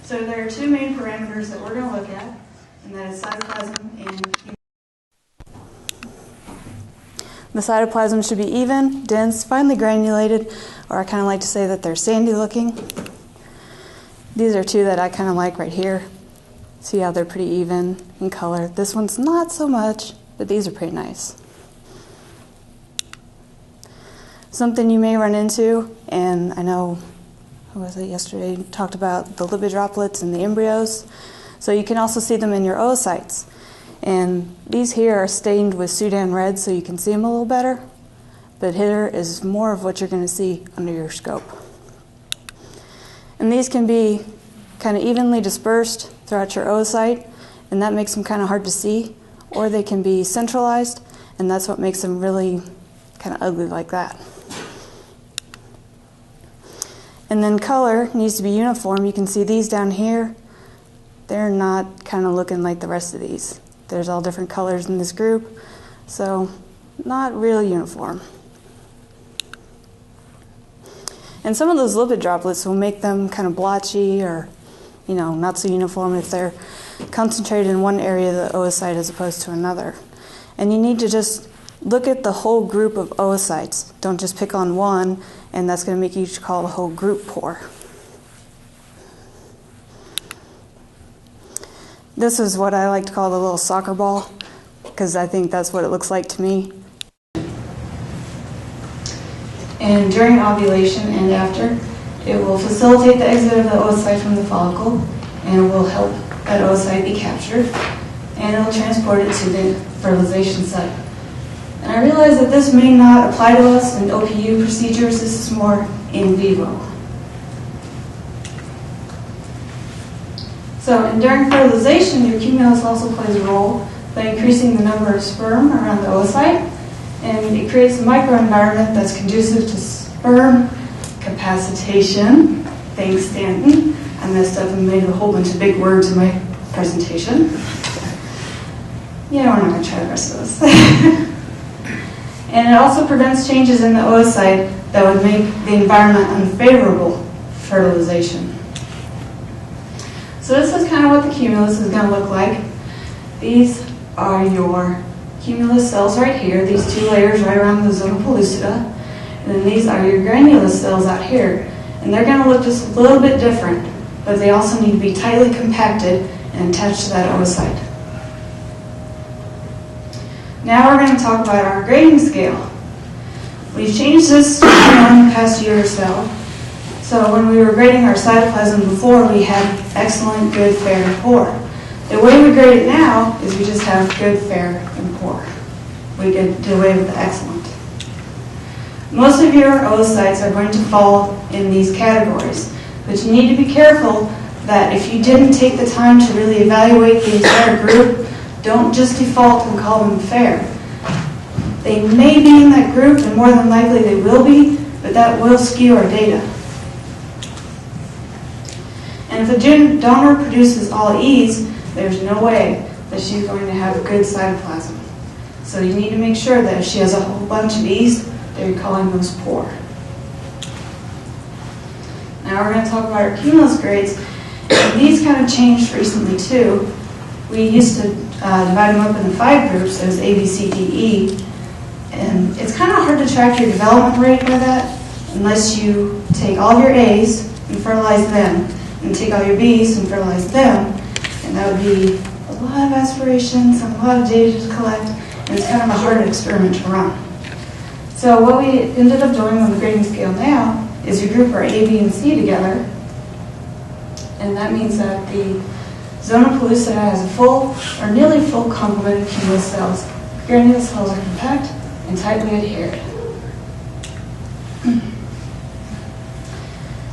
So there are two main parameters that we're going to look at, and that is cytoplasm and the cytoplasm should be even, dense, finely granulated, or I kind of like to say that they're sandy looking. These are two that I kind of like right here. See how they're pretty even in color. This one's not so much, but these are pretty nice. Something you may run into, and I know, who was it yesterday, talked about the lipid droplets in the embryos. So you can also see them in your oocytes. And these here are stained with Sudan red so you can see them a little better. But here is more of what you're going to see under your scope. And these can be kind of evenly dispersed throughout your oocyte, and that makes them kind of hard to see. Or they can be centralized, and that's what makes them really kind of ugly like that. And then color needs to be uniform. You can see these down here. They're not kind of looking like the rest of these. There's all different colors in this group, so not really uniform. And some of those lipid droplets will make them kind of blotchy or, not so uniform if they're concentrated in one area of the oocyte as opposed to another. And you need to just look at the whole group of oocytes. Don't just pick on one, and that's going to make you call the whole group poor. This is what I like to call the little soccer ball, because I think that's what it looks like to me. And during ovulation and after, it will facilitate the exit of the oocyte from the follicle, and it will help that oocyte be captured, and it will transport it to the fertilization site. And I realize that this may not apply to us in OPU procedures. This is more in vivo. So, and during fertilization, your cumulus also plays a role by increasing the number of sperm around the oocyte, and it creates a microenvironment that's conducive to sperm capacitation. Thanks, Stanton. I messed up and made a whole bunch of big words in my presentation. Yeah, we're not going to try the rest of this. And it also prevents changes in the oocyte that would make the environment unfavorable for fertilization. So this is kind of what the cumulus is going to look like. These are your cumulus cells right here, these two layers right around the zona pellucida. And then these are your granulus cells out here. And they're going to look just a little bit different, but they also need to be tightly compacted and attached to that oocyte. Now we're going to talk about our grading scale. We've changed this in the past year or so. So when we were grading our cytoplasm before, we had excellent, good, fair, and poor. The way we grade it now is we just have good, fair, and poor. We did away with the excellent. Most of your oocytes are going to fall in these categories, but you need to be careful that if you didn't take the time to really evaluate the entire group, don't just default and call them fair. They may be in that group, and more than likely they will be, but that will skew our data. And if a donor produces all E's, there's no way that she's going to have good cytoplasm. So you need to make sure that if she has a whole bunch of E's, that you're calling those poor. Now we're going to talk about our cumulus grades. And these kind of changed recently too. We used to divide them up into 5 groups. It was A, B, C, D, E. And it's kind of hard to track your development rate by that unless you take all of your A's and fertilize them, and take all your B's and fertilize them. And that would be a lot of aspirations and a lot of data to collect, and it's kind of a hard experiment to run. So what we ended up doing on the grading scale now is you group our A, B, and C together, and that means that the zona pellucida has a full or nearly full complement of cumulus cells. Granulus cells are compact and tightly adhered.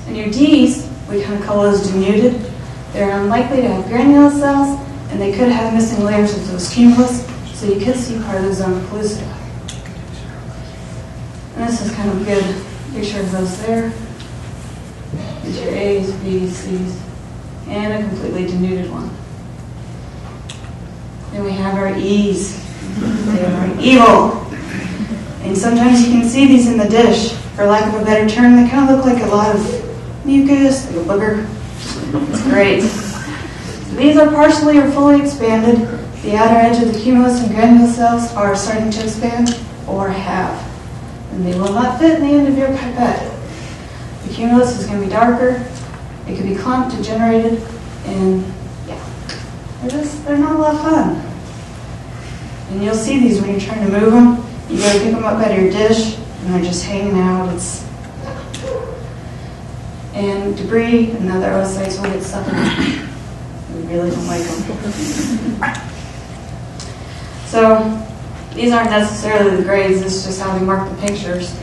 And your D's, we kind of call those denuded. They're unlikely to have granulus cells, and they could have missing layers of those cumulus, so you could see part of the zona pellucida. And this is kind of a good picture of those there. These are your A's, B's, C's, and a completely denuded one. Then we have our E's. They are evil. And sometimes you can see these in the dish. For lack of a better term, they kind of look like a lot of mucus, like a booger, just It's great. So these are partially or fully expanded. The outer edge of the cumulus and granule cells are starting to expand or have. And they will not fit in the end of your pipette. The cumulus is going to be darker. It could be clumped, degenerated, and yeah, they're not a lot of fun. And you'll see these when you're trying to move them. You got to pick them up out of your dish, and they're just hanging out. And debris and other oocytes will get stuck in them. We really don't like them. So these aren't necessarily the grades. This is just how we mark the pictures.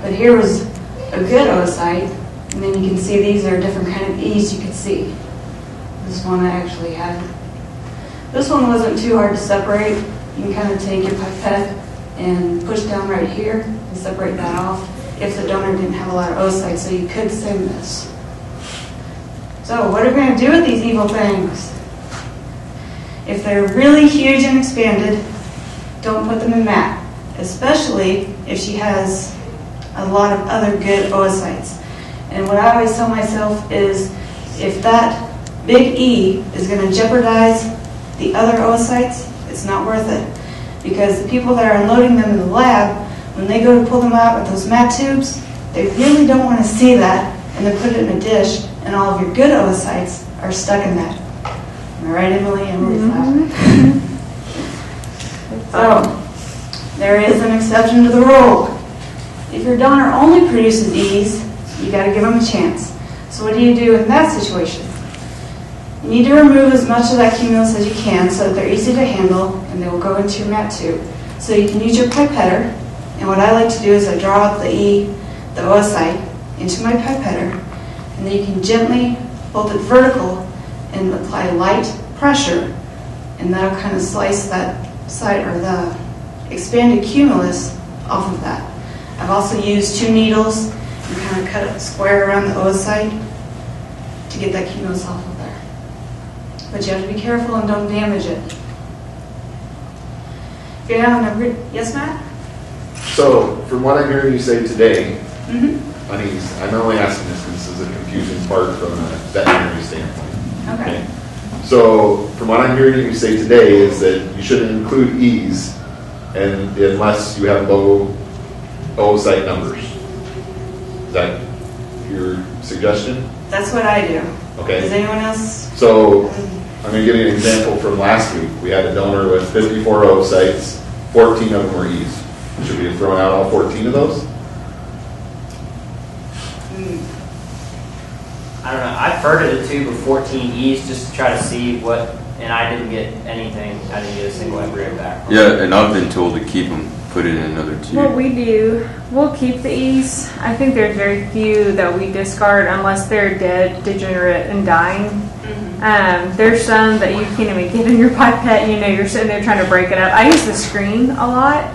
But here was a good oocyte, and then you can see these are different kind of E's you could see. This one I actually had. This one wasn't too hard to separate. You can kind of take your pipette and push down right here and separate that off if the donor didn't have a lot of oocytes, so you could save this. So what are we going to do with these evil things? If they're really huge and expanded, don't put them in mat, especially if she has a lot of other good oocytes. And what I always tell myself is if that big E is going to jeopardize the other oocytes, it's not worth it. Because the people that are unloading them in the lab, when they go to pull them out with those mat tubes, they really don't want to see that and then put it in a dish and all of your good oocytes are stuck in that. Am I right, Emily? Emily's laughing. So, there is an exception to the rule. If your donor only produces E's, you got to give them a chance. So what do you do in that situation? You need to remove as much of that cumulus as you can so that they're easy to handle and they will go into your mat tube. So you can use your pipetter, and what I like to do is I draw out the E, the oocyte, into my pipetter, and then you can gently hold it vertical and apply light pressure, and that'll kind of slice that side or the expanded cumulus off of that. I've also used 2 needles and kind of cut a square around the oocyte to get that cumulus off of there. But you have to be careful and don't damage it. If you're having a yes, Matt? So, from what I'm hearing you say today, Mm-hmm. on E's, I'm only asking this because this is a confusing part from a veterinary standpoint. Okay. So, from what I'm hearing you say today is that you shouldn't include E's and unless you have low oocyte numbers. Is that your suggestion? That's what I do. Okay. Does anyone else? So, I'm going to give you an example from last week. We had a donor with 54 oocytes, 14 of them were E's. Should we have thrown out all 14 of those? I don't know. I furted it too with 14 E's just to try to see what, and I didn't get anything. I didn't get a single embryo back. Yeah, and I've been told to keep them, put it in another tube. What we do, we'll keep the E's. I think there's very few that we discard unless they're dead, degenerate, and dying. Mm-hmm. There's some that you can't even get in your pipette. You know, you're sitting there trying to break it up. I use the screen a lot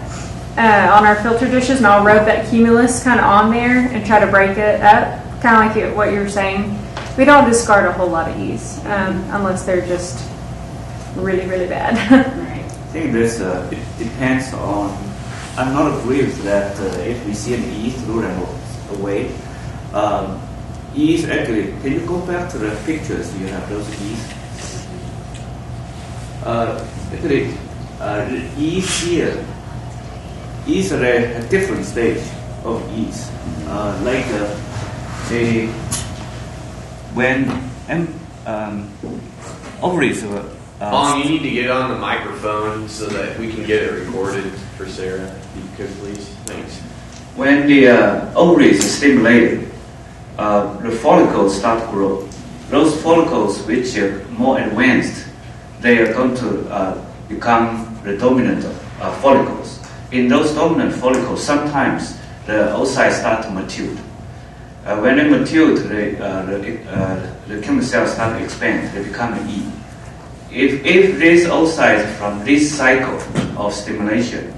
on our filter dishes, and I'll rub that cumulus kind of on there and try to break it up, kind of like what you were saying. We don't discard a whole lot of E's unless they're just really, really bad. Right. I think this it depends on. I'm not agree with that. If we see an E, throw them away. E's actually. Can you go back to the pictures? You have those E's. Actually, E's here. E's are at a different stage of E's. When ovaries were. Mom, you need to get on the microphone so that we can get it recorded for Sarah. If you could, please. Thanks. When the ovaries are stimulated, the follicles start to grow. Those follicles which are more advanced, they are going to become the dominant follicles. In those dominant follicles, sometimes the oocytes start to mature. When they mature, the chemical cells start to expand. They become an E. If these oocytes from this cycle of stimulation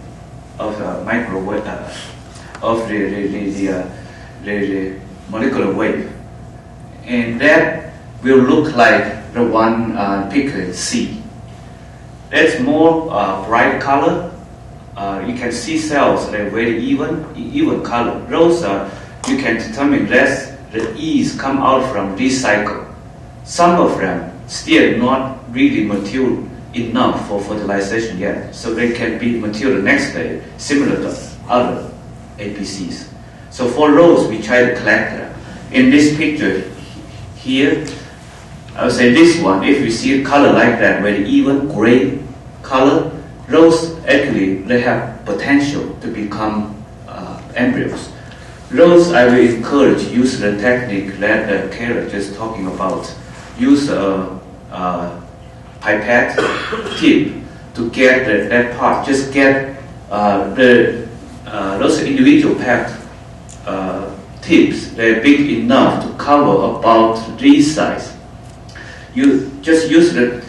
of microwave of the molecular wave, and that will look like the one pictured C. That's more bright color. You can see cells that are very even color. Those you can determine that the E's come out from this cycle. some of them still not really mature enough for fertilization yet, so they can be mature the next day, similar to other APCs. So for those, we try to collect them. In this picture here, I would say this one, if you see a color like that, very even gray color, those actually, they have potential to become embryos. Those I will encourage use the technique that Kara just talking about. Use a pipette tip to get that part. Just get those individual packed tips. They're big enough to cover about this size. You just use the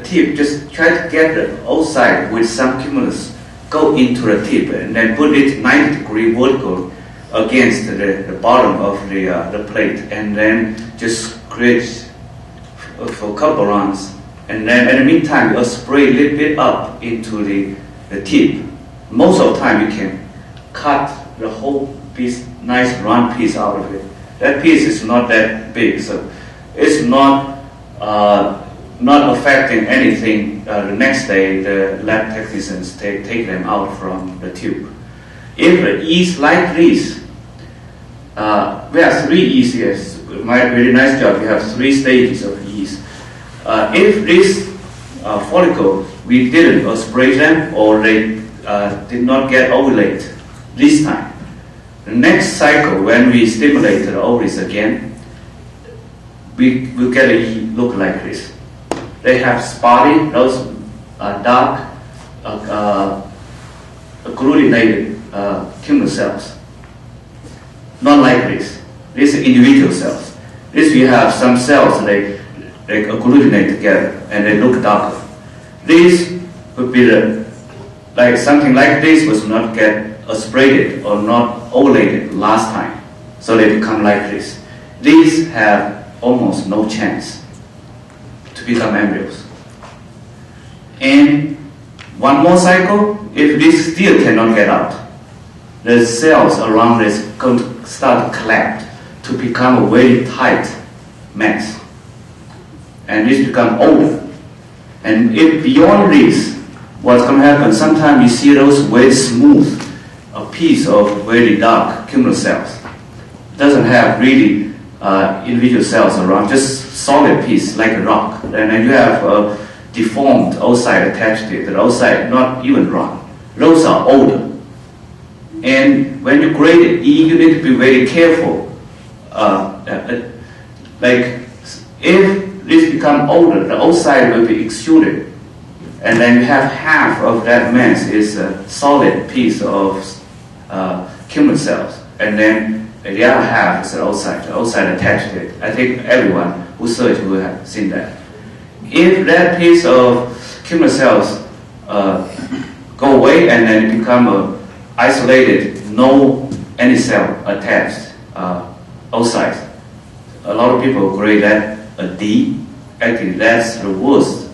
tip. Just try to get the oocyte with some cumulus go into the tip and then put it 90-degree vertical against the bottom of the plate, and then just scratch for a couple runs, and then in the meantime you spray a little bit up into the tip. Most of the time you can cut the whole piece, nice round piece out of it. That piece is not that big, so it's not affecting anything. The next day the lab technicians take them out from the tube. If the yeast like this, we have 3 yeast here. Very nice job. We have 3 stages of yeast. If this follicle, we didn't spray them or they did not get ovulate this time, the next cycle when we stimulate the ovaries again, we will get a look like this. They have spotty, those dark, agglutinated cumulus cells. Not like this. These are individual cells. This we have some cells they agglutinate together and they look darker. This would be like something like this was not get aspirated or not ovulated last time, so they become like this. These have almost no chance to become embryos. And one more cycle, if this still cannot get out, the cells around this going to start to collapse to become a very tight mass. And this become older. And if beyond this, what's going to happen, sometimes you see those very smooth, a piece of very dark cumulus cells. Doesn't have really individual cells around, just solid piece like a rock. And then you have a deformed oocyte attached to it. The oocyte not even rock. Those are older. And when you grade it, you need to be very careful. Like if this become older, the oocyte will be extruded, and then you have half of that mass is a solid piece of cumulus cells, and then the other half is the oocyte attached to it. I think everyone who searched will have seen that. If that piece of cumulus cells go away and then become a isolated, no any cell attached oocyte, a lot of people grade that a D. Actually, that's the worse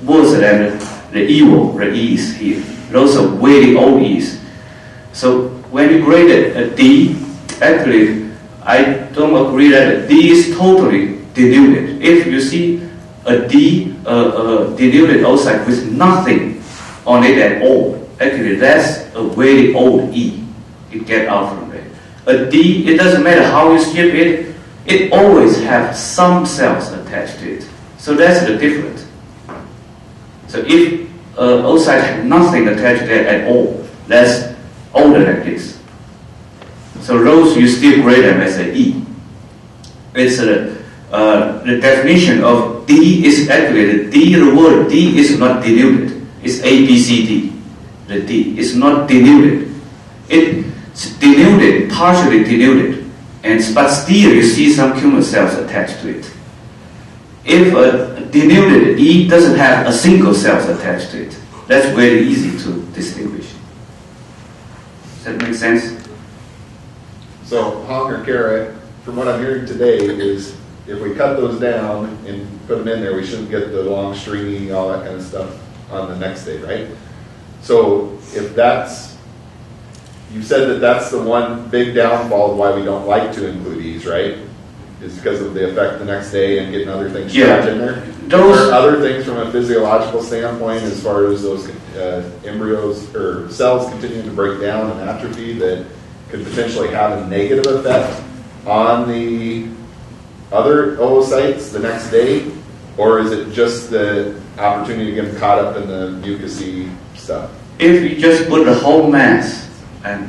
than the evil, the E's here. Those are very old E's. So when you grade it a D, actually, I don't agree that a D is totally denuded. If you see a D, denuded oocyte with nothing on it at all, actually, that's a very old E. It get out from there. A D, it doesn't matter how you strip it, it always has some cells attached to it. So that's the difference. So if oocyte has nothing attached to it at all, that's older than this. So those you still grade them as an E. It's the definition of D is actually the word D is not denuded. It's A, B, C, D. The D is not denuded. It's denuded, partially denuded, but still you see some cumulus cells attached to it. If a denuded E doesn't have a single cells attached to it, that's very easy to distinguish. Does that make sense? So, Hong or Kara, from what I'm hearing today is if we cut those down and put them in there, we shouldn't get the long stringy, all that kind of stuff on the next day, right? So if that's, you said that that's the one big downfall of why we don't like to include these, right? is because of the effect the next day and getting other things Yeah. trapped in there? Those- Are there other things from a physiological standpoint as far as those embryos or cells continuing to break down and atrophy that could potentially have a negative effect on the other oocytes the next day? Or is it just the opportunity to get caught up in the mucousy stuff? If you just put the whole mass, and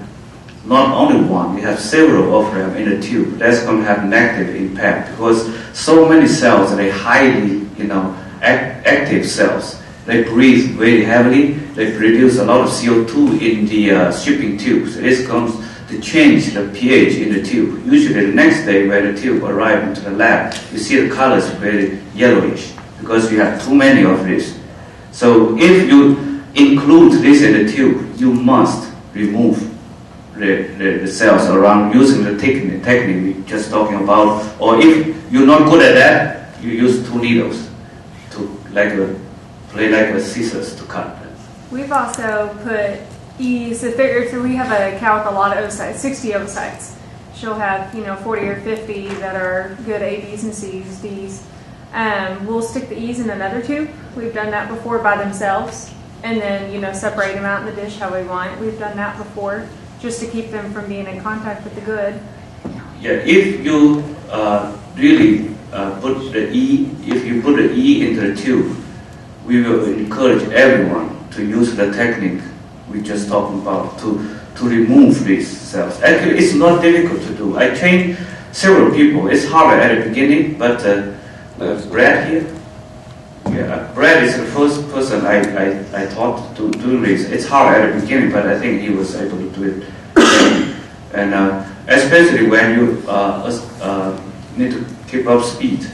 not only one, you have several of them in the tube, that's going to have negative impact because so many cells, they highly, active cells. They breathe very heavily. They produce a lot of CO2 in the shipping tubes. It's going to change the pH in the tube. Usually the next day when the tube arrives into the lab, you see the colors very yellowish because you have too many of this. So if you include this in the tube, you must remove the cells around using the technique we're just talking about. Or if you're not good at that, you use 2 needles to play like a scissors to cut. We've also put E's. If we have a cow with a lot of oocytes, 60 oocytes, she'll have 40 or 50 that are good A, B's, and C's, D's. We'll stick the E's in another tube. We've done that before by themselves, and then separate them out in the dish how we want. We've done that before just to keep them from being in contact with the good. Yeah, if you really put the E, if you put the E into the tube, we will encourage everyone to use the technique we just talking about to remove these cells. Actually, it's not difficult to do. I trained several people. It's harder at the beginning, but Brad here, Brad is the first person I taught to do this. It's hard at the beginning, but I think he was able to do it. And especially when you need to keep up speed,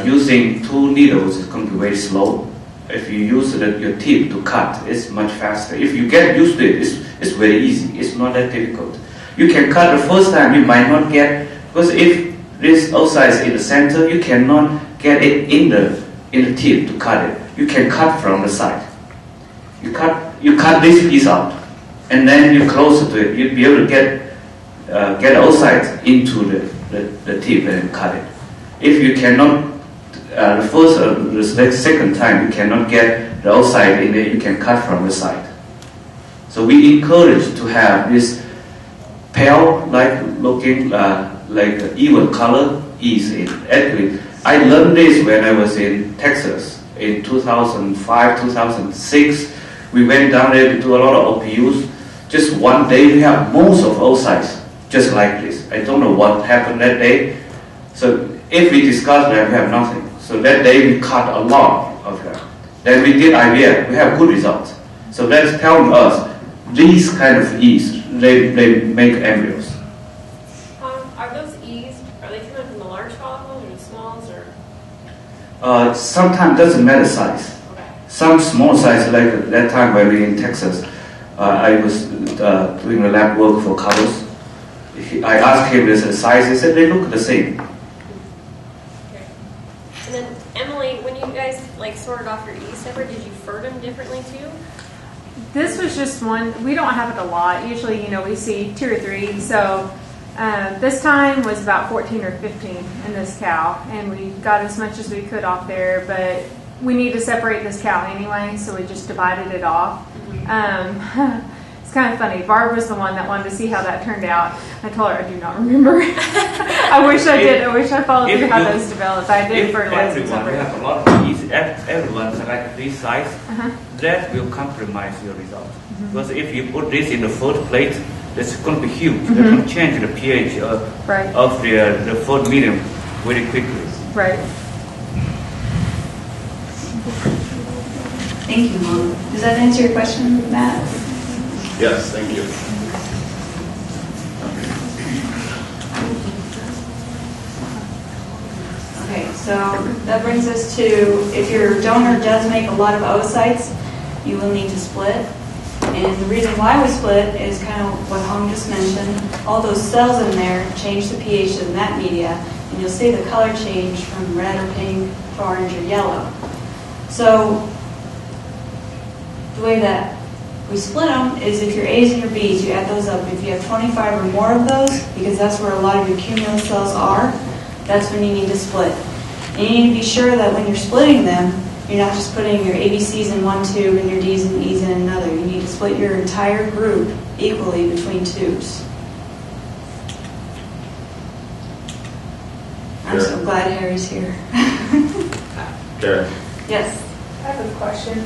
using 2 needles is going to be very slow. If you use your tip to cut, it's much faster. If you get used to it, it's very easy. It's not that difficult. You can cut the first time, you might not get, because if this oocyte is in the center, you cannot get it in the tip to cut it. You can cut from the side. You cut this piece out, and then you close it to it. You'll be able to get the oocyte into the tip and cut it. If you cannot, the first or the second time you cannot get the oocyte in there, you can cut from the side. So we encourage to have this pale-like looking, like even color is in. Actually, I learned this when I was in Texas in 2005, 2006. We went down there to do a lot of OPUs. Just one day we have most of oocytes just like this. I don't know what happened that day. So if we discuss that, we have nothing. So that day we cut a lot of them. Then we did IVF. We have good results. So that's telling us these kind of E's, they make embryos. Are those E's, are they coming from the large follicles or the smalls or? Sometimes doesn't matter size. Okay. Some small size, like that time when we were in Texas, I was doing the lab work for cows. I asked him the size, he said they look the same. Okay. And then Emily, when you guys sorted off your E's separate, did you fur them differently too? This was just one. We don't have it a lot. Usually, we see 2 or 3. So this time was about 14 or 15 in this cow, and we got as much as we could off there. But we need to separate this cow anyway, so we just divided it off. It's kind of funny. Barb was the one that wanted to see how that turned out. I told her I do not remember. I wish I did. I wish I followed through how those developed. I did fertilize them Everyone separate. have a lot of yeast. Everyone's like this size. Uh-huh. That will compromise your result. Because if you put this in the food plate, that's going to be huge. That's going to change the pH Right. of the food medium very quickly. Right. Thank you, Mom. Does that answer your question, Matt? Yes, thank you. Okay, so that brings us to, if your donor does make a lot of oocytes, you will need to split. And the reason why we split is kind of what Hong just mentioned. All those cells in there change the pH in that media, and you'll see the color change from red or pink to orange or yellow. So the way that we split them is if your A's and your B's, you add those up. If you have 25 or more of those, because that's where a lot of your cumulus cells are, that's when you need to split. And you need to be sure that when you're splitting them, you're not just putting your ABCs in one tube and your Ds and E's in another. You need to split your entire group equally between tubes. I'm Sure. so glad Harry's here. Karen? Yes. I have a question.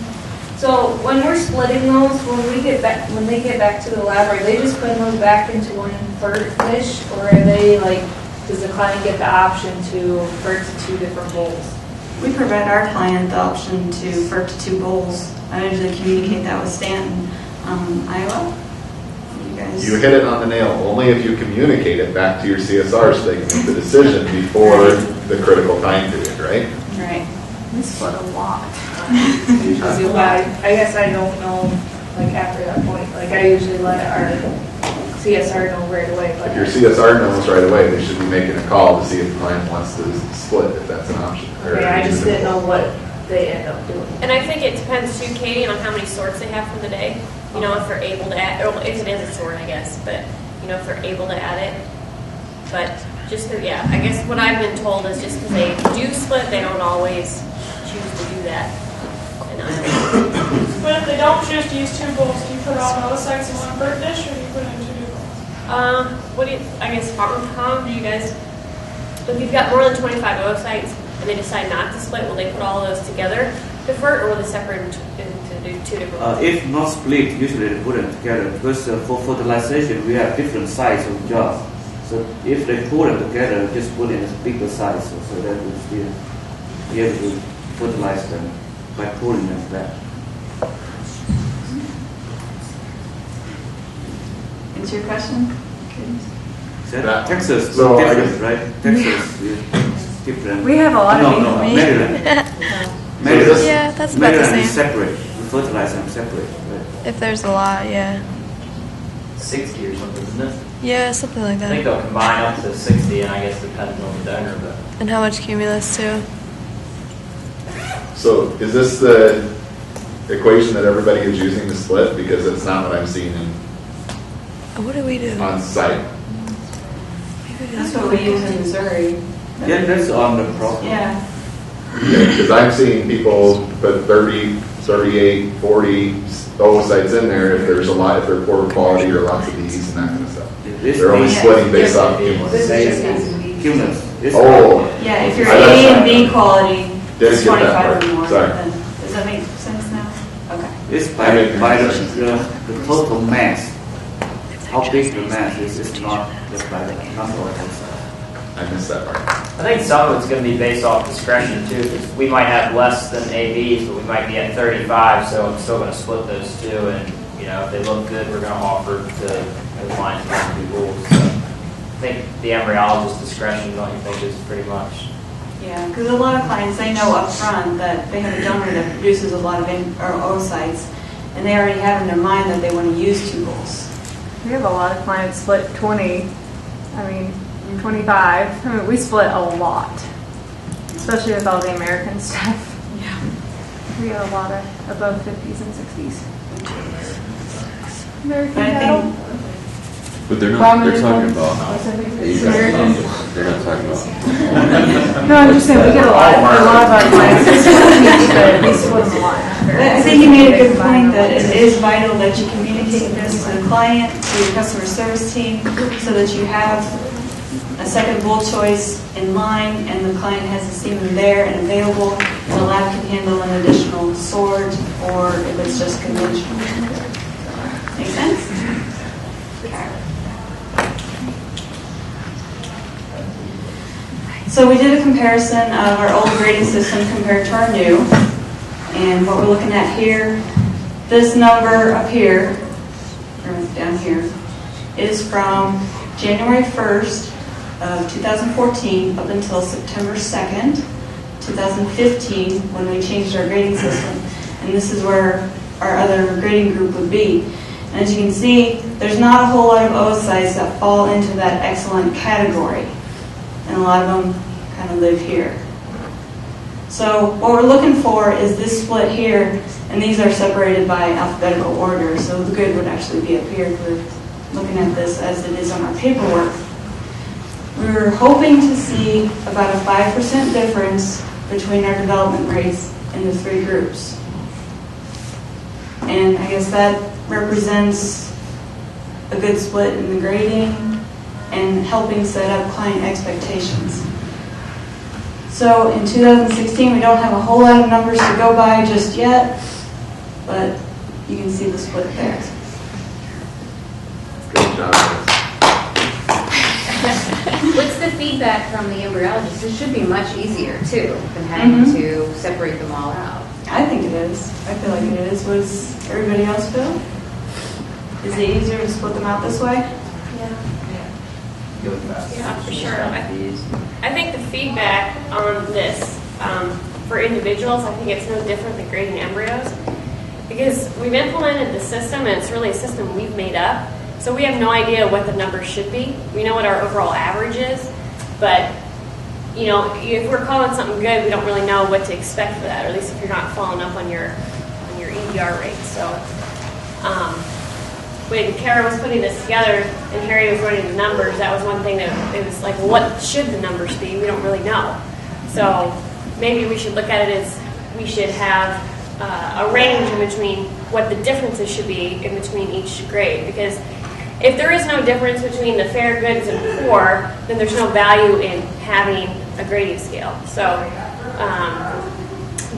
So when we're splitting those, when they get back to the lab, are they just putting those back into one FERT dish, or are they like, does the client get the option to FERT to 2 different bowls? We provide our client the option to FERT to 2 bowls. I usually communicate that with Stanton, Iowa. You guys. You hit it on the nail. Only if you communicate it back to your CSR so they can make the decision before the critical time period, right? Right. We split a lot. I guess I don't know, like after that point, like I usually let our CSR know right away. But If your CSR knows right away, they should be making a call to see if the client wants to split, if that's an option. Or okay, I just didn't know what they end up doing. And I think it depends too, Katie, on how many sorts they have for the day. You know, if they're able to add, or if it is a sort, I guess, but, you know, if they're able to add it. But just, yeah, I guess what I've been told is just because they do split, they don't always choose to do that. But if they don't choose to use 2 bowls, do you put all the oocytes in one FERT dish, or do you put it in 2 bowls? What do you, I guess, how do you guys, if you've got more than 25 oocytes and they decide not to split, will they put all those together to FERT, or will they separate into 2 different ones? If not split, usually they put them together because for fertilization we have different size of jars. So if they put them together, just put in a bigger size, so that we still be able to fertilize them by pulling them back. Answer your question? That- Texas, so I different, guess- right? Texas is different. We have a lot of no, beef. Maryland. this- Yeah, that's about the Maryland is same. separate. We fertilize them separate, right? If there's a lot, yeah. 60 or something, isn't it? Yeah, something like I think that. they'll combine up to 60, and I guess depending on the donor, but. And how much cumulus too? So is this the equation that everybody is using to split? Because it's not what I'm seeing What do we do? on site. That's what we use in Missouri. Yeah, that's on the problem. Yeah. Because I'm seeing people put 30, 38, 40 oocytes in there if there's a lot, if they're poor quality or lots of Ds and that kind of stuff. They're only splitting based off cumulus. This is just Cumulus. It's Oh, Yeah, if you're I A got and B that. quality, Didn't it's get that 25 or part. more. Sorry. then- Does that make sense now? Okay. It's by the total mass. How big the mass is, it's not just by the number of oocytes. I missed that part. I think some of it's going to be based off discretion too, because we might have less than ABs, but we might be at 35, so I'm still going to split those 2, and you know, if they look good, we're going to offer to the clients to do bulls. So I think the embryologist's discretion, don't you think, is pretty much. Yeah, because a lot of clients, they know up front that they have a donor that produces a lot of oocytes, and they already have in their mind that they want to use 2 bowls. We have a lot of clients split 20, 25. I mean, we split a lot, especially with all the American stuff. Yeah. We have a lot of above 50s and 60s. American But I cattle. think But they're talking about American. They're not talking about. No, I'm just saying we get a lot of our clients. But we split them a lot. I think you made a good point that it is vital that you communicate this to the client, to your customer service team, so that you have a second bowl choice in mind and the client has the semen there and available, and the lab can handle an additional sort or if it's just conventional. Make sense? Okay. So we did a comparison of our old grading system compared to our new. And what we're looking at here, this number up here, or down here, is from January 1st of 2014 up until September 2nd, 2015, when we changed our grading system. And this is where our other grading group would be. And as you can see, there's not a whole lot of oocytes that fall into that excellent category. And a lot of them kind of live here. So what we're looking for is this split here, and these are separated by alphabetical order, so the grid would actually be up here if we're looking at this as it is on our paperwork. we were hoping to see about a 5% difference between our development rates in the 3 groups. And I guess that represents a good split in the grading and helping set up client expectations. So in 2016, we don't have a whole lot of numbers to go by just yet, but you can see the split there. Good job. What's the feedback from the embryologist? It should be much easier too than having to separate them all out. I think it is. I feel like it is. What does everybody else feel? Is it easier to split them out this way? Yeah, for sure. I think the feedback on this for individuals, I think it's no different than grading embryos because we've implemented the system and it's really a system we've made up. So we have no idea what the numbers should be. We know what our overall average is, but you know, if we're calling something good, we don't really know what to expect for that, or at least if you're not following up on your EDR rate. So when Kara was putting this together and Harry was running the numbers, that was one thing that it was like, well, what should the numbers be? We don't really know. So maybe we should look at it as we should have a range in between what the differences should be in between each grade, because if there is no difference between the fair, goods, and poor, then there's no value in having a grading scale. So,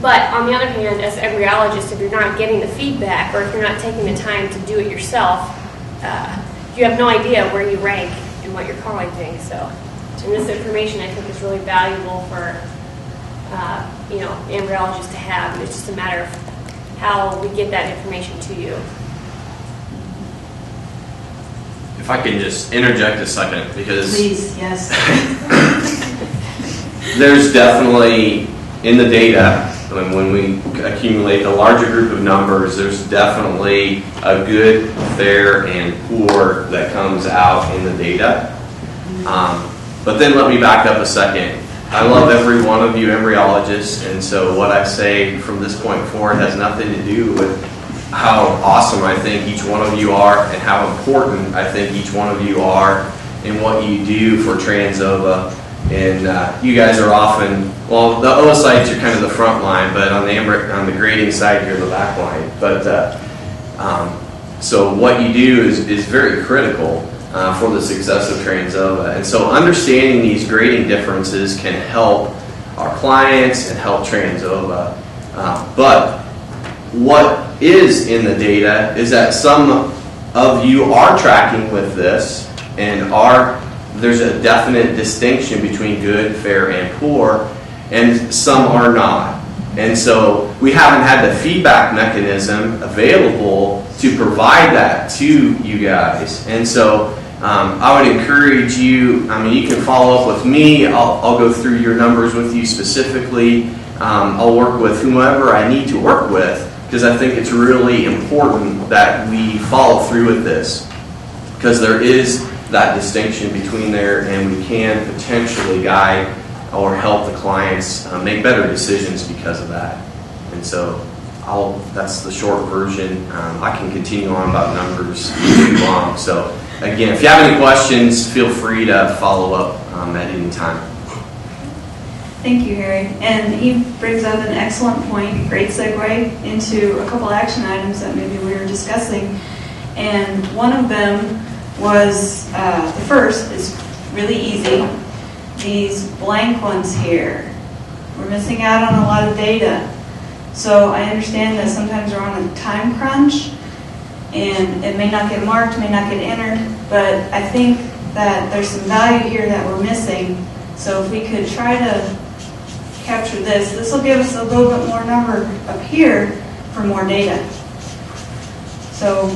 but on the other hand, as an embryologist, if you're not getting the feedback or if you're not taking the time to do it yourself, you have no idea where you rank and what you're calling things. So, and this information I think is really valuable for embryologists to have. And it's just a matter of how we get that information to you. If I can just interject a second, because Please, yes. there's definitely in the data, when we accumulate the larger group of numbers, there's definitely a good, fair, and poor that comes out in the data. But then let me back up a second. I love every one of you embryologists, and so what I say from this point forward has nothing to do with how awesome I think each one of you are and how important I think each one of you are in what you do for Transova. And you guys are often, well, the oocytes are kind of the front line, but on the grading side, you're the back line. But so what you do is very critical for the success of Transova. And so understanding these grading differences can help our clients and help Transova. But what is in the data is that some of you are tracking with this and there's a definite distinction between good, fair, and poor, and some are not. And so we haven't had the feedback mechanism available to provide that to you guys. And so I would encourage you, you can follow up with me. I'll go through your numbers with you specifically. I'll work with whomever I need to work with, because I think it's really important that we follow through with this, because there is that distinction between there, and we can potentially guide or help the clients make better decisions because of that. And so that's the short version. I can continue on about numbers too long. So again, if you have any questions, feel free to follow up at any time. Thank you, Harry. And he brings up an excellent point, great segue into a couple action items that maybe we were discussing. And one of them was, the first is really easy. These blank ones here. We're missing out on a lot of data. So I understand that sometimes we're on a time crunch and it may not get marked, may not get entered, but I think that there's some value here that we're missing. So if we could try to capture this will give us a little bit more number up here for more data. So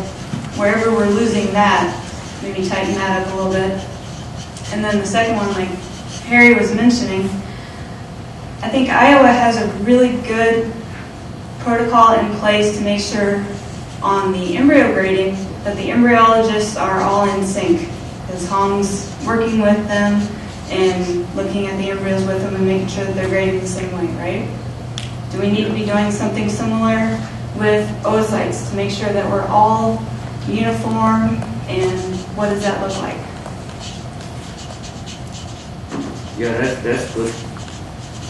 wherever we're losing that, maybe tighten that up a little bit. And then the second one, like Harry was mentioning, I think Iowa has a really good protocol in place to make sure on the embryo grading that the embryologists are all in sync, because Hong's working with them and looking at the embryos with them and making sure that they're graded the same way, right? Do we need to be doing something similar with oocytes to make sure that we're all uniform, and what does that look like? Yeah, that's good.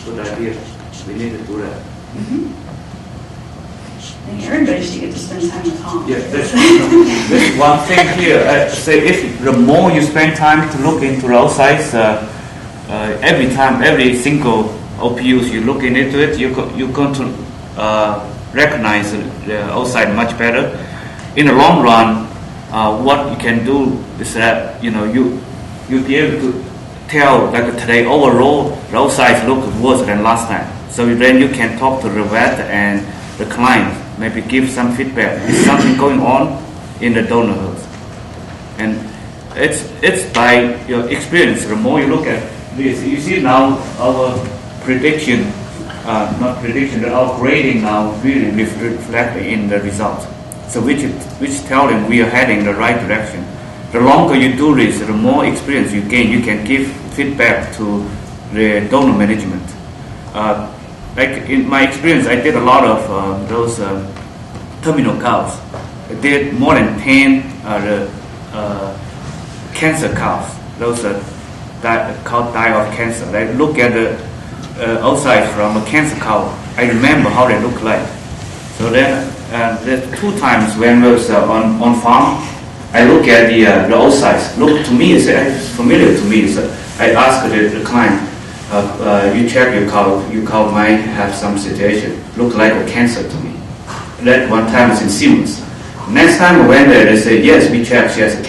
Good idea. We need to do that. I think everybody should get to spend time with Tom. Yeah, there's one thing here. I say if the more you spend time to look into the outsides, every time, every single OPUs you look into it, you're going to recognize the outside much better. In the long run, what you can do is that you'll be able to tell, like today, overall the outsides look worse than last time. So then you can talk to the vet and the client, maybe give some feedback. Is something going on in the donor host? And it's by your experience. The more you look at this, you see now our prediction, not prediction, but our grading now really reflect in the results. So which tell them we are heading in the right direction. The longer you do this, the more experience you gain. You can give feedback to the donor management. Like in my experience, I did a lot of those terminal cows. I did more than 10 cancer cows. Those cow die of cancer. I look at the outside from a cancer cow. I remember how they look like. So then there's 2 times when I was on farm, I look at the outsides. Look to me, it's familiar to me. So I asked the client, you check your cow might have some situation, look like a cancer to me. That one time is in Siemens. Next time I went there, they say, yes, we checked, she has a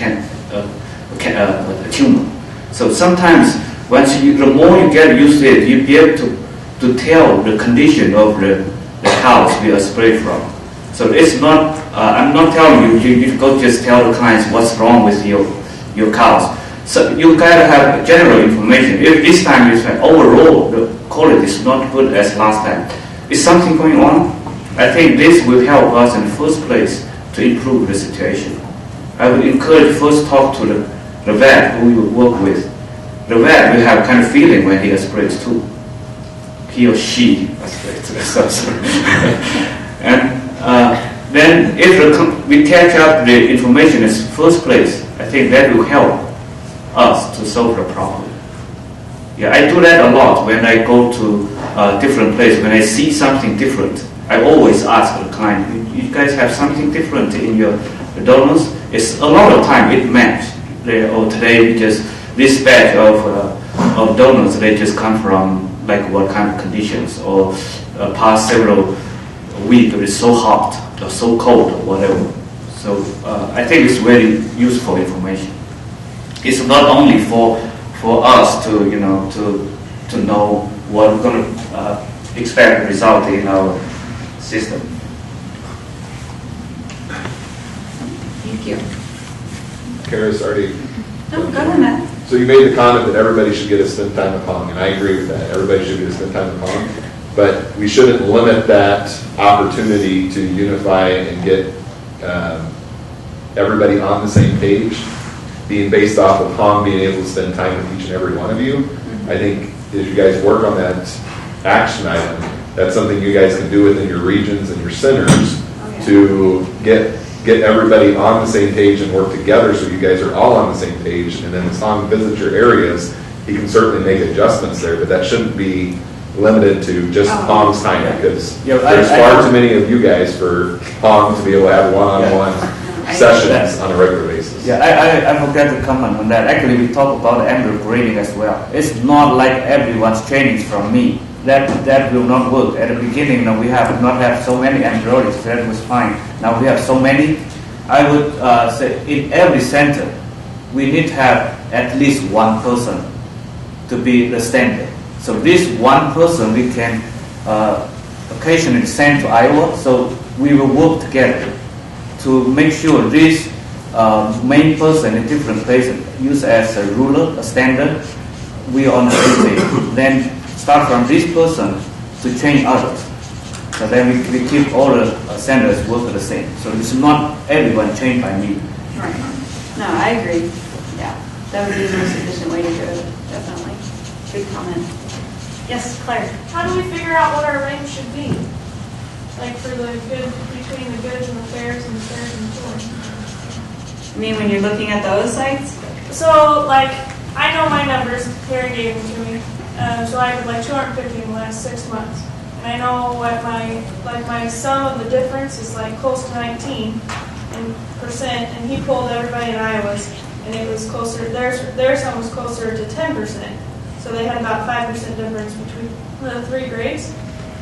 tumor. So sometimes, the more you get used to it, you'll be able to tell the condition of the cows we are sprayed from. So it's not, I'm not telling you go just tell the clients what's wrong with your cows. So you gotta have general information. If this time you say overall the quality is not good as last time, is something going on? I think this will help us in the first place to improve the situation. I would encourage first talk to the vet who you work with. The vet will have kind of feeling when he aspirates too. He or she aspirates. And then if we catch up the information in the first place, I think that will help us to solve the problem. Yeah, I do that a lot when I go to different places. When I see something different, I always ask the client, you guys have something different in your donors? It's a lot of time it matches. Today we just, this batch of donors, they just come from like what kind of conditions, or past several weeks it's so hot or so cold or whatever. So I think it's very useful information. It's not only for us to know what we're going to expect result in our system. Thank you. Kara's already. No, go ahead, Matt. So you made the comment that everybody should get to spend time with Hong, and I agree with that. Everybody should get to spend time with Hong. But we shouldn't limit that opportunity to unify and get everybody on the same page, being based off of Hong being able to spend time with each and every one of you. I think as you guys work on that action item, that's something you guys can do within your regions and your centers to get everybody on the same page and work together so you guys are all on the same page. And then as Hong visits your areas, he can certainly make adjustments there, but that shouldn't be limited to just Hong's time, because there's far too many of you guys for Hong to be able to have one-on-one sessions on a regular basis. Yeah, I forgot to comment on that. Actually, we talk about embryo grading as well. It's not like everyone's training from me. That will not work. At the beginning, we have not have so many embryologists. That was fine. Now we have so many. I would say in every center, we need to have at least one person to be the standard. So this one person we can occasionally send to Iowa. So we will work together to make sure this main person in different places use as a ruler, a standard. We are on the same page. Then start from this person to train others. So then we keep all the centers work the same. So it's not everyone trained by me. Right. No, I agree. Yeah, that would be the most efficient way to do it. Definitely. Good comment. Yes, Claire. How do we figure out what our range should be? Like for the good, between the goods and the fairs and the fairs and the tours? I mean, when you're looking at those sites? So, like, I know my numbers, Karen gave them to me. So I have like 250 in the last 6 months. And I know what my sum of the difference is like close to 19%, and he pulled everybody in Iowa's, and it was closer, their sum was closer to 10%. So they had about 5% difference between the 3 grades.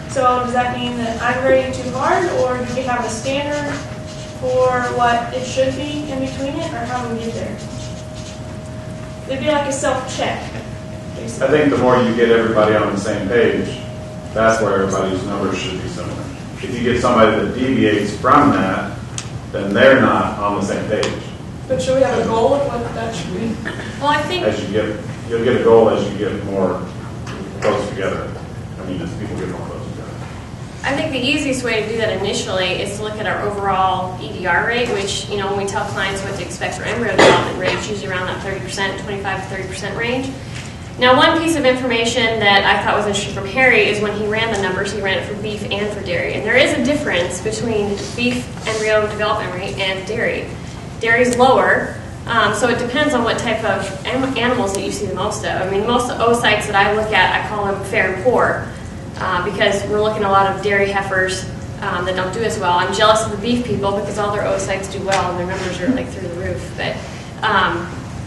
So does that mean that I'm grading too hard, or do we have a standard for what it should be in between it, or how do we get there? It'd be like a self-check, basically. I think the more you get everybody on the same page, that's where everybody's numbers should be similar. If you get somebody that deviates from that, then they're not on the same page. But should we have a goal of what that should be? Well, I think You'll get a goal as you get more close together. I mean, as people get more close together. I think the easiest way to do that initially is to look at our overall EDR rate, which, when we tell clients what to expect for embryo development rate, it's usually around that 30%, 25 to 30% range. Now, one piece of information that I thought was interesting from Harry is when he ran the numbers, he ran it for beef and for dairy. And there is a difference between beef embryo development rate and dairy. Dairy's lower, so it depends on what type of animals that you see the most of. I mean, most oocytes that I look at, I call them fair and poor, because we're looking at a lot of dairy heifers that don't do as well. I'm jealous of the beef people because all their oocytes do well and their numbers are like through the roof. But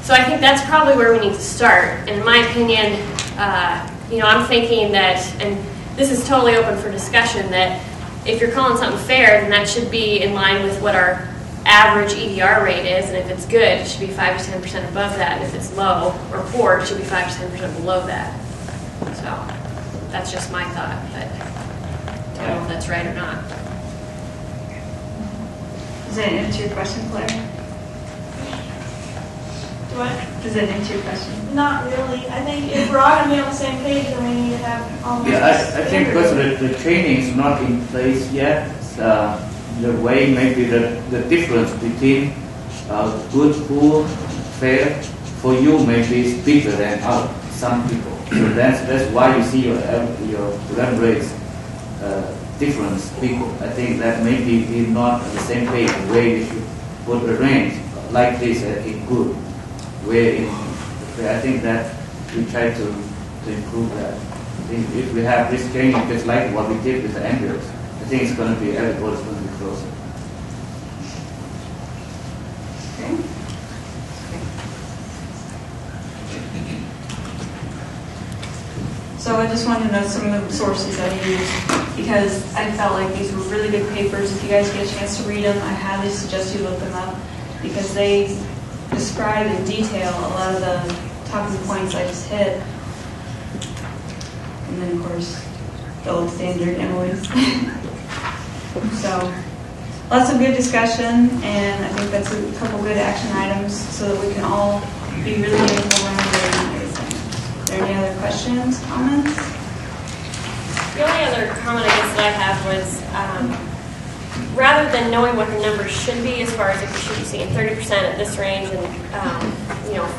so I think that's probably where we need to start. And in my opinion, I'm thinking that, and this is totally open for discussion, that if you're calling something fair, then that should be in line with what our average EDR rate is, and if it's good, it should be 5 to 10% above that. And if it's low or poor, it should be 5 to 10% below that. So that's just my thought, but I don't know if that's right or not. Does that answer your question, Claire? What? Does that answer your question? Not really. I think if we're all going to be on the same page, then we need to have almost. Yeah, I think because the training is not in place yet, the way maybe the difference between good, poor, fair, for you maybe is bigger than some people. So that's why you see your run rates difference big. I think that maybe we're not on the same page. Where you should put the range like this in good. I think that we try to improve that. I think if we have this training just like what we did with the embryos, I think it's going to be, everybody's going to be closer. Okay. So I just wanted to know some of the sources I used because I felt like these were really good papers. If you guys get a chance to read them, I highly suggest you look them up because they describe in detail a lot of the talking points I just hit. And then, of course, the old standard Emily's. So, lots of good discussion, and I think that's a couple good action items so that we can all be really informed. Are there any other questions, comments? The only other comment I guess that I have was rather than knowing what the numbers should be as far as if you should be seeing 30% at this range and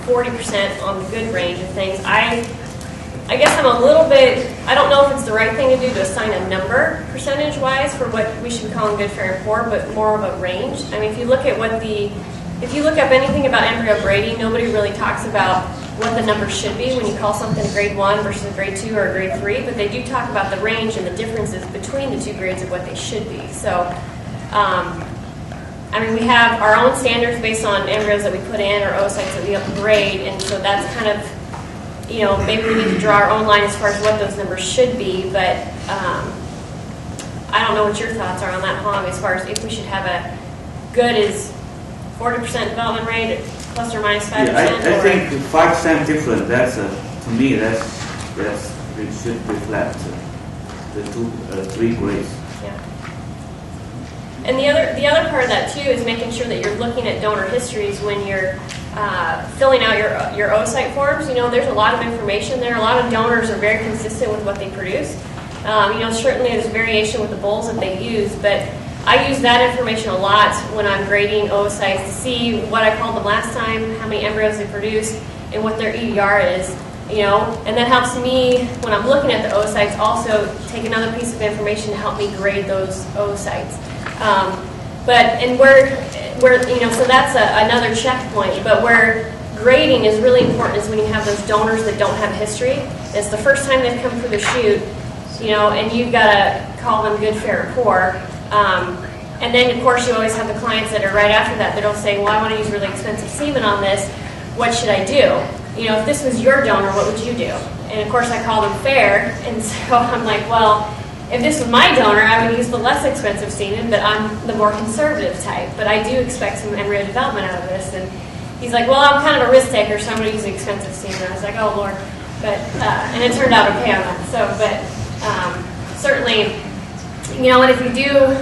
40% on the good range of things, I guess I'm a little bit, I don't know if it's the right thing to do to assign a number percentage-wise for what we should be calling good, fair, and poor, but more of a range. I mean, if you look at if you look up anything about embryo grading, nobody really talks about what the number should be when you call something a grade 1 versus a grade 2 or a grade 3, but they do talk about the range and the differences between the 2 grades of what they should be. So, we have our own standards based on embryos that we put in or oocytes that we upgrade, and so that's kind of, maybe we need to draw our own line as far as what those numbers should be, but I don't know what your thoughts are on that, Hong, as far as if we should have a good is 40% development rate plus or minus 5%? Yeah, I think 5% difference, that's, to me, it should reflect the 3 grades. Yeah. And the other part of that too is making sure that you're looking at donor histories when you're filling out your oocyte forms. There's a lot of information there. A lot of donors are very consistent with what they produce. Certainly there's variation with the bulls that they use, but I use that information a lot when I'm grading oocytes to see what I called them last time, how many embryos they produced, and what their EDR is. And that helps me when I'm looking at the oocytes also take another piece of information to help me grade those oocytes. So that's another checkpoint. But where grading is really important is when you have those donors that don't have history. It's the first time they've come for the shoot, and you've got to call them good, fair, or poor. And then, of course, you always have the clients that are right after that that'll say, well, I want to use really expensive semen on this. What should I do? If this was your donor, what would you do? And, of course, I call them fair. And so I'm like, well, if this was my donor, I would use the less expensive semen, but I'm the more conservative type. But I do expect some embryo development out of this. And he's like, well, I'm kind of a risk taker, so I'm going to use the expensive semen. I was like, oh, Lord. But and it turned out okay on that. So, but certainly, and if you do,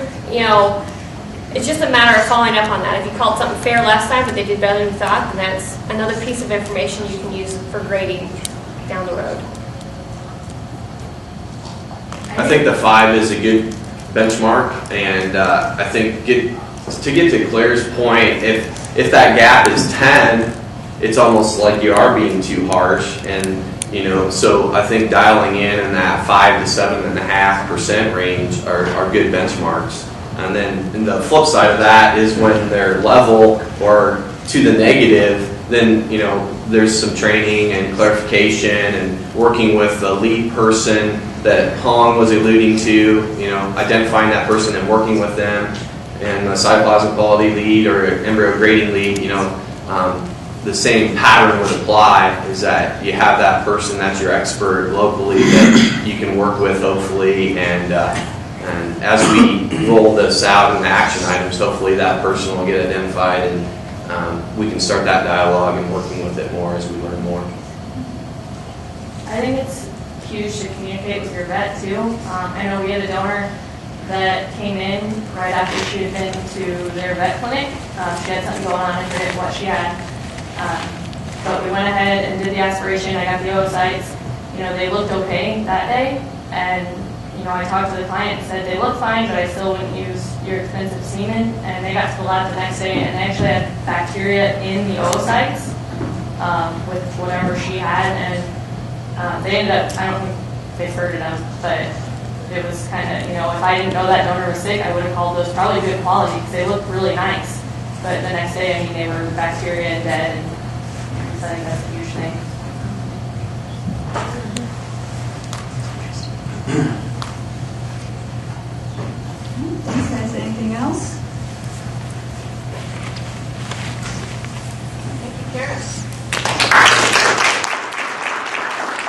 it's just a matter of following up on that. If you called something fair last time, but they did better than you thought, then that's another piece of information you can use for grading down the road. I think the 5 is a good benchmark, and I think to get to Claire's point, if that gap is 10, it's almost like you are being too harsh, and so I think dialing in that 5 to 7.5% range are good benchmarks. And then the flip side of that is when they're level or to the negative, then there's some training and clarification and working with the lead person that Hong was alluding to, identifying that person and working with them, and the cytoplasm quality lead or embryo grading lead, the same pattern would apply, is that you have that person that's your expert locally that you can work with, hopefully, and as we roll this out in the action items, hopefully that person will get identified, and we can start that dialogue and working with it more as we learn more. I think it's huge to communicate with your vet too. I know we had a donor that came in right after she had been to their vet clinic. She had something going on, I forget what she had. But we went ahead and did the aspiration. I got the oocytes. They looked okay that day. And, I talked to the client and said, they look fine, but I still wouldn't use your expensive semen. And they got pulled out the next day, and they actually had bacteria in the oocytes with whatever she had. And they ended up, I don't think they furted them, but it was kind of, if I didn't know that donor was sick, I would have called those probably good quality because they looked really nice. But the next day, they were bacteria and dead, and so I think that's a huge thing.